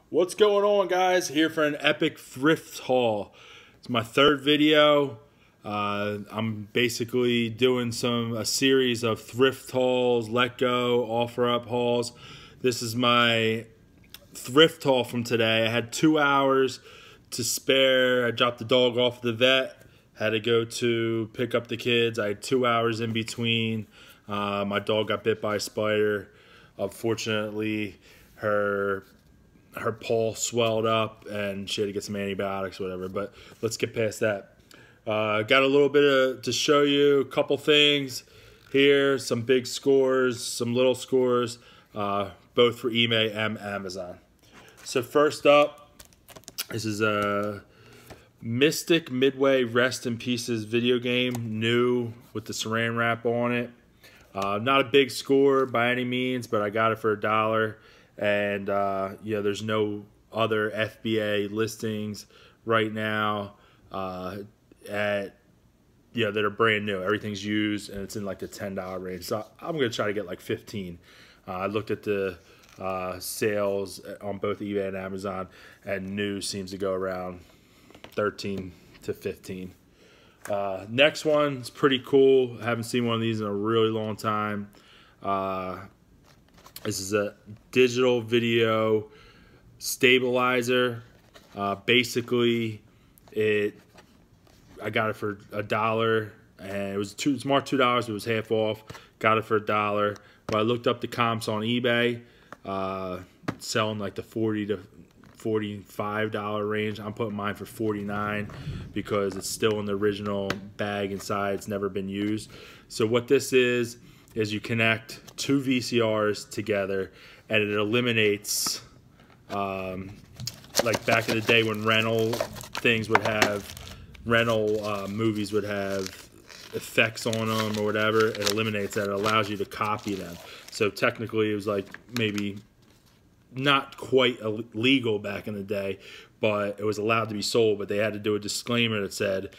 What's going on, guys? Here for an epic thrift haul. It's my third video. I'm basically doing a series of thrift hauls, let go, offer up hauls. This is my thrift haul from today. I had 2 hours to spare. I dropped the dog off at the vet. Had to go to pick up the kids. I had 2 hours in between. My dog got bit by a spider. Unfortunately, her paw swelled up and she had to get some antibiotics or whatever, but let's get past that. Got a little bit to show you, a couple things here, some big scores, some little scores, both for eBay and Amazon. So first up, this is a Mystic Midway Rest in Pieces video game, new with the saran wrap on it. Not a big score by any means, but I got it for $1. And yeah, there's no other FBA listings right now that are brand new. Everything's used and it's in like the $10 range. So I'm gonna try to get like 15. I looked at the sales on both eBay and Amazon, and new seems to go around 13 to 15. Next one's pretty cool. I haven't seen one of these in a really long time. This is a digital video stabilizer. Basically, I got it for $1, and it was marked $2. It was half off. Got it for $1. But I looked up the comps on eBay, selling like the $40 to $45 range. I'm putting mine for $49 because it's still in the original bag inside. It's never been used. So what this is you connect two VCRs together, and it eliminates, like back in the day when movies would have effects on them or whatever. It eliminates that. It allows you to copy them. So technically it was like maybe not quite illegal back in the day, but it was allowed to be sold, but they had to do a disclaimer that said,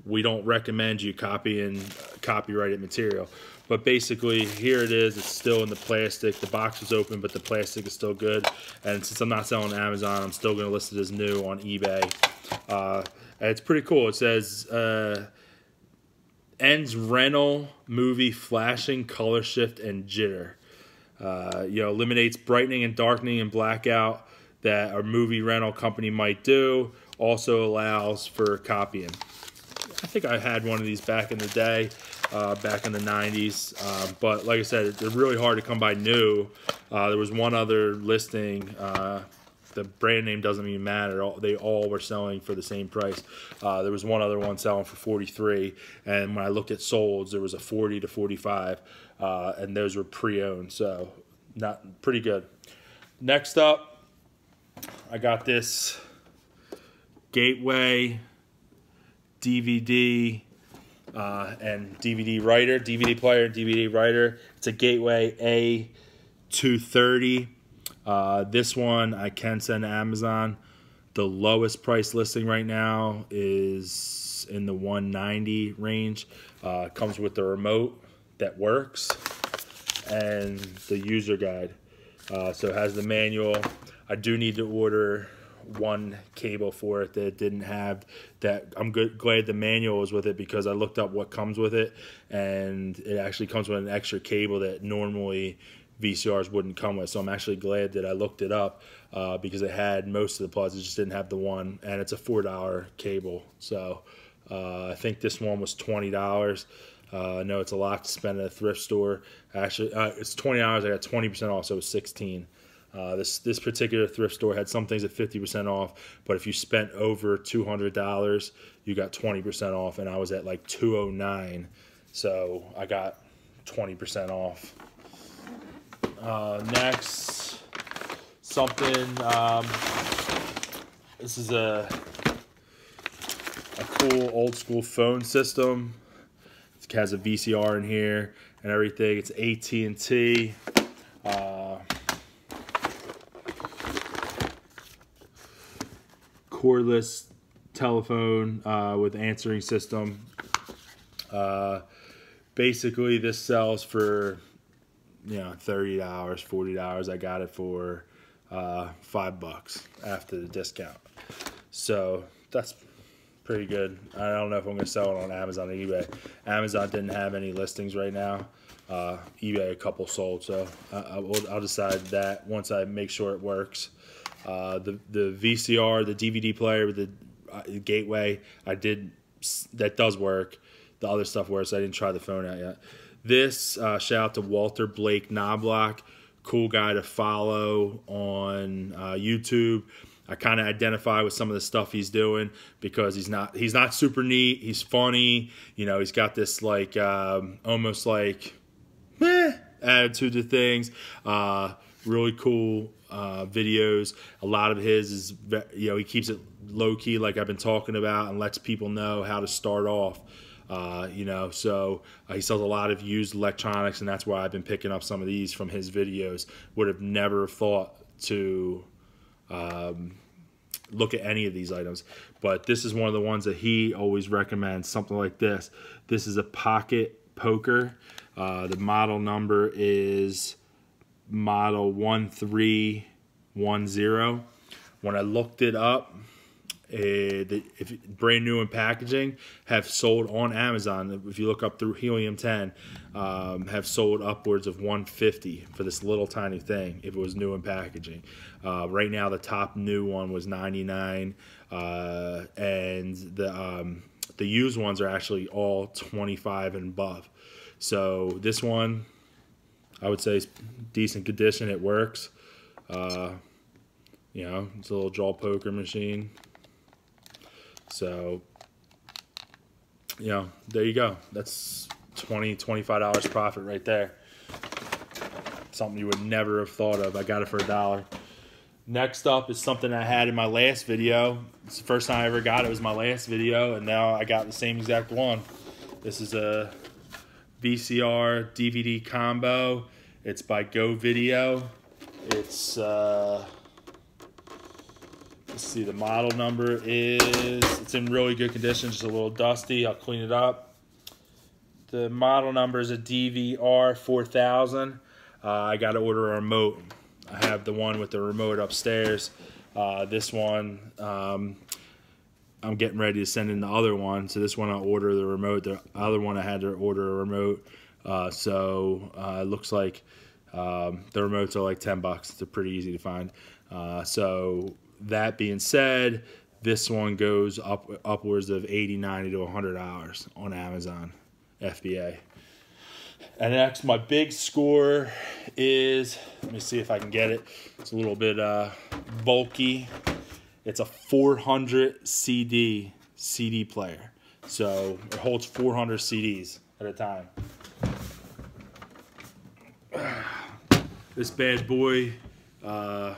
we don't recommend you copying copyrighted material. But basically, here it is. It's still in the plastic. The box was open, but the plastic is still good. And since I'm not selling on Amazon, I'm still going to list it as new on eBay. And it's pretty cool. It says, ends rental movie flashing, color shift, and jitter. Eliminates brightening and darkening and blackout that a movie rental company might do. Also allows for copying. I think I had one of these back in the day, back in the 90s. But like I said, they're really hard to come by new. There was one other listing. The brand name doesn't even matter. They all were selling for the same price. There was one other one selling for $43. And when I looked at solds, there was a $40 to $45. And those were pre-owned. So pretty good. Next up, I got this Gateway DVD and DVD writer, DVD player, DVD writer. It's a Gateway A230. This one I can send to Amazon. The lowest price listing right now is in the $190 range. Comes with the remote that works and the user guide. So it has the manual. I do need to order one cable for it that didn't have that. I'm glad the manual was with it because I looked up what comes with it, and it actually comes with an extra cable that normally VCRs wouldn't come with. So I'm actually glad that I looked it up because it had most of the plugs. It just didn't have the one, and it's a $4 cable. So I think this one was $20. I know it's a lot to spend at a thrift store. Actually, it's $20. I got 20% off, so it was $16. This particular thrift store had some things at 50% off, but if you spent over $200, you got 20% off, and I was at like $209, so I got 20% off. Next, something. This is a cool old school phone system. It has a VCR in here and everything. It's AT&T. Cordless telephone with answering system. Basically, this sells for $30, $40. I got it for $5 after the discount. So that's pretty good. I don't know if I'm going to sell it on Amazon or eBay. Amazon didn't have any listings right now. eBay a couple sold, so I'll decide that once I make sure it works. The VCR, the DVD player with the gateway, that does work. The other stuff works. I didn't try the phone out yet. This shout out to Walter Blake Knobloch, cool guy to follow on YouTube. I kind of identify with some of the stuff he's doing because he's not super neat. He's funny, you know. He's got this like almost like attitude to things. Really cool videos. A lot of his is, you know, he keeps it low key, like I've been talking about, and lets people know how to start off. You know, so he sells a lot of used electronics, and that's why I've been picking up some of these from his videos. Would have never thought to look at any of these items, but this is one of the ones that he always recommends, something like this. This is a pocket poker. The model number is model 1310. When I looked it up, if brand new in packaging, have sold on Amazon. If you look up through Helium 10, have sold upwards of $150 for this little tiny thing if it was new in packaging. Right now, the top new one was $99, and the used ones are actually all $25 and above. So this one, I would say, is decent condition. It works. You know, it's a little draw poker machine. So, you know, there you go. That's $25 profit right there. Something you would never have thought of. I got it for $1. Next up is something I had in my last video. It's the first time I ever got it. It was my last video, and now I got the same exact one. This is a VCR DVD combo. It's by Go Video. It's let's see, the model number is, it's in really good condition, just a little dusty. I'll clean it up. The model number is a DVR 4000. I got to order a remote. I have the one with the remote upstairs. This one, I'm getting ready to send in the other one. So this one I'll order the remote. The other one I had to order a remote. It looks like the remotes are like $10. They're pretty easy to find. So that being said, this one goes upwards of $80, $90 to $100 on Amazon FBA. And next, my big score is, let me see if I can get it. It's a little bit bulky. It's a 400 CD player. So it holds 400 CDs at a time. This bad boy, I'm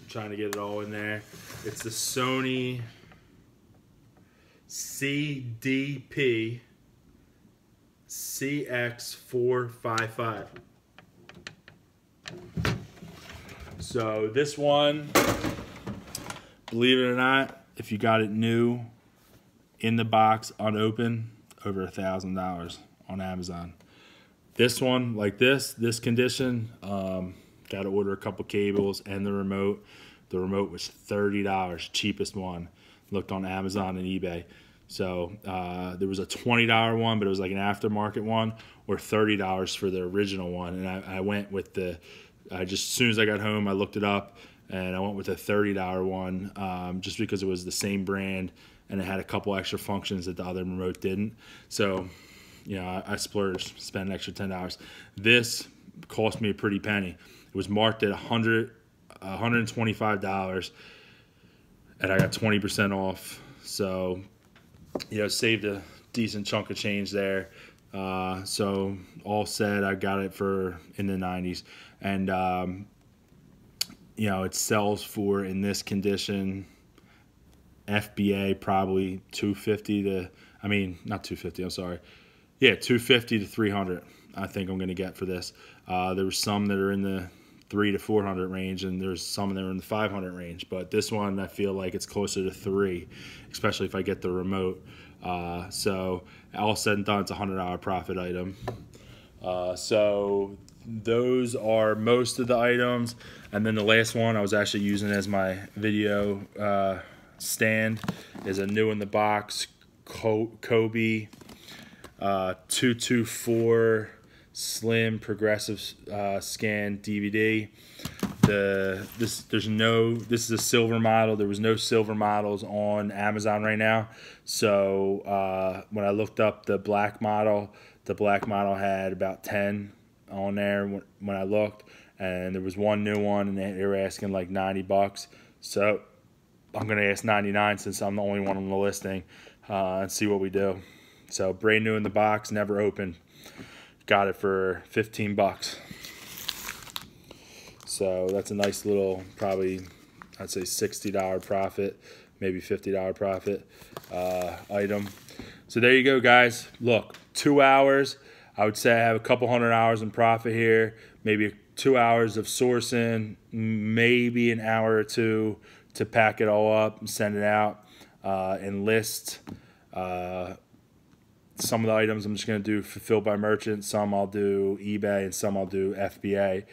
trying to get it all in there. It's the Sony CDP CX455. So this one, believe it or not, if you got it new in the box unopened, over $1,000 on Amazon. This one, like this condition, got to order a couple cables and the remote. The remote was $30, cheapest one. Looked on Amazon and eBay. So there was a $20 one, but it was like an aftermarket one, or $30 for the original one. And I went with the, just as soon as I got home, I looked it up, and I went with a $30 one, just because it was the same brand, and it had a couple extra functions that the other remote didn't. So, you know, I splurged, spent an extra $10. This cost me a pretty penny. It was marked at $125, and I got 20% off. So, you know, saved a decent chunk of change there. So all said, I got it for in the 90s, and you know, it sells for, in this condition, FBA probably 250 to, I mean, not 250, I'm sorry. Yeah, 250 to 300, I think I'm going to get for this. There were some that are in the 300 to 400 range, and there's some that are in the 500 range. But this one, I feel like it's closer to 3, especially if I get the remote. So all said and done, it's a $100 profit item. So those are most of the items. And then the last one I was actually using as my video stand is a new in the box Kobe 224 slim progressive scan DVD. This is a silver model. There was no silver models on Amazon right now. So when I looked up the black model had about 10 on there when I looked, and there was one new one, and they were asking like $90. So I'm gonna ask 99 since I'm the only one on the listing, and see what we do. So brand new in the box, never opened. Got it for 15 bucks. So that's a nice little, probably I'd say $60 profit, maybe $50 profit item. So there you go, guys. Look, 2 hours. I would say I have a couple $100 in profit here, maybe 2 hours of sourcing, maybe an hour or two to pack it all up and send it out and list. Some of the items I'm just going to do fulfilled by merchant. Some I'll do eBay and some I'll do FBA.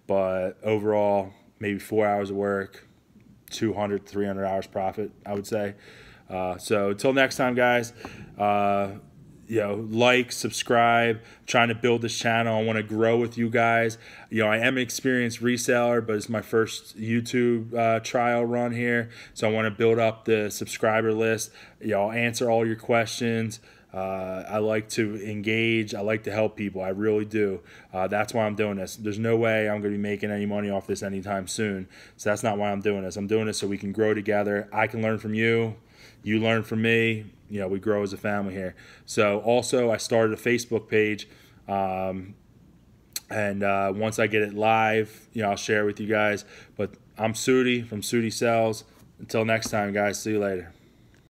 But overall, maybe 4 hours of work, 200, 300 hours profit, I would say. So until next time, guys, like, subscribe. I'm trying to build this channel. I want to grow with you guys. I am an experienced reseller, but it's my first YouTube trial run here. So I want to build up the subscriber list. I'll answer all your questions. I like to engage. I like to help people. I really do. That's why I'm doing this. There's no way I'm going to be making any money off this anytime soon. So that's not why I'm doing this. I'm doing this so we can grow together. I can learn from you. You learn from me. We grow as a family here. So also I started a Facebook page. And once I get it live, I'll share with you guys. But I'm Sudi from Sudi Sells. Until next time, guys. See you later.